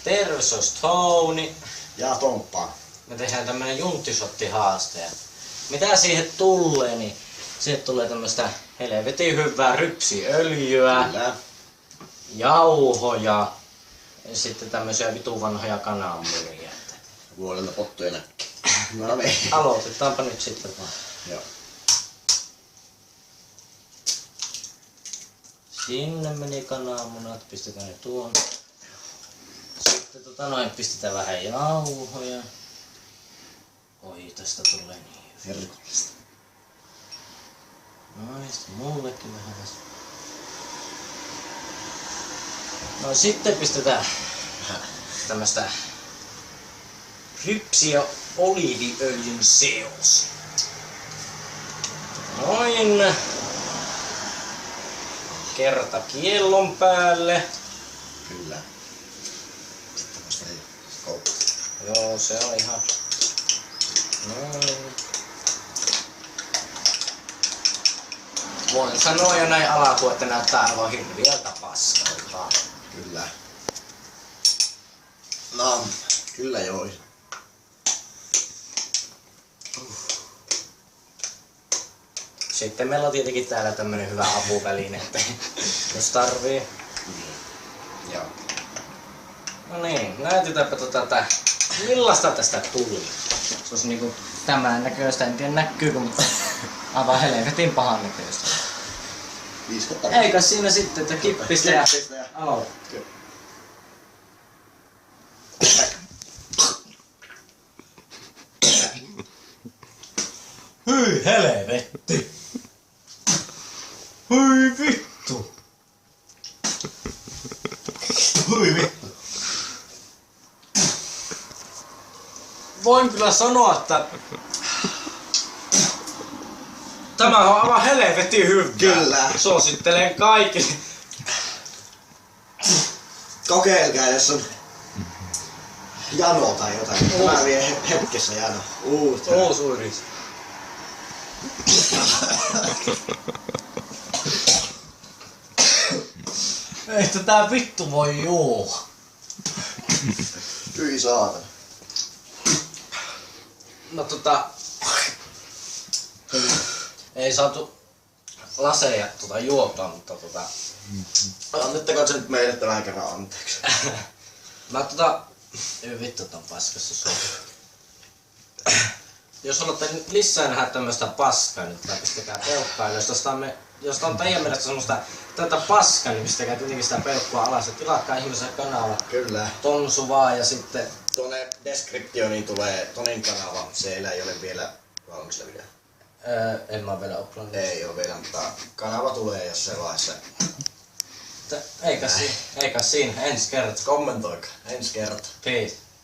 Terve, se olisi Tony. Ja Tomppa. Me tehdään tämmönen junttisottihaaste. Mitä siihen tulee, niin siihen tulee tämmöstä helvetin hyvää rypsiöljyä, Kyllä. jauhoja ja sitten tämmösiä vitun vanhoja kananmunia. Vuodelta pottuja näkki. No niin. Aloitetaanpa nyt sitten vaan. Joo. Sinne meni kananmunat, pistetään ne tuon. Sitten pistetään vähän jauhoja. Oi, tästä tulee niin Herkullista. Noin, sitten mullekin vähän tästä. No sitten pistetään tämmöstä rypsi- ja oliiviöljyn seos. Noin. Kerta kiellon päälle. Kyllä. Sitten vasta ei koukku. Joo, se on ihan... Noin. Voin sanoa jo näin alkuun, että näyttää aivan hirviältä paskalta. Kyllä. No, kyllä joo. Sitten meillä on tietenkin täällä tämmönen hyvä apuväline, että jos tarvii. Joo. No niin, näytetäänpä tätä. Millaista tästä tuli? Se olisi niinku tämän näköistä, en tiedä näkyykö, mutta aivan helvetin pahan näköistä. 50. Eikä siinä sitten, että kippistä ja aloita. Hyi helvetti! Hyi vittu! Hyi vittu! Voin kyllä sanoa, että tämä on aivan helvetin hyvä. Kyllä. Suosittelen kaikille. Kokeilkaa, jos on jano tai jotain. Tämä vie hetkessä jano. Uusi yritys. Ei tätä vittu voi juoda. Hyi saatana. No ei saatu laseja juotaa, mutta Annettakoon se nyt meille tämän kerran anteeksi. mä ei vittu tän paskassa sulla. Jos haluatte lisää nähdä tämmöstä paskaa, niin pistäkää peukkaa. Jos on teidän mielestä semmoista tätä paskaa, niin pistäkää tietenkin sitä peukkua alas ja tilatkaa ihmisen kanava. Kyllä. Tonsu vaan ja sitten... Tuonne deskriptioniin tulee Tonin kanava. Siellä ei ole vielä valmis video. En mä vielä uploadannut. Ei oo vielä, mutta kanava tulee jossain vaiheessa. Eikä siinä, ensi kerta. Kommentoikaa, ensi kerta. Peace.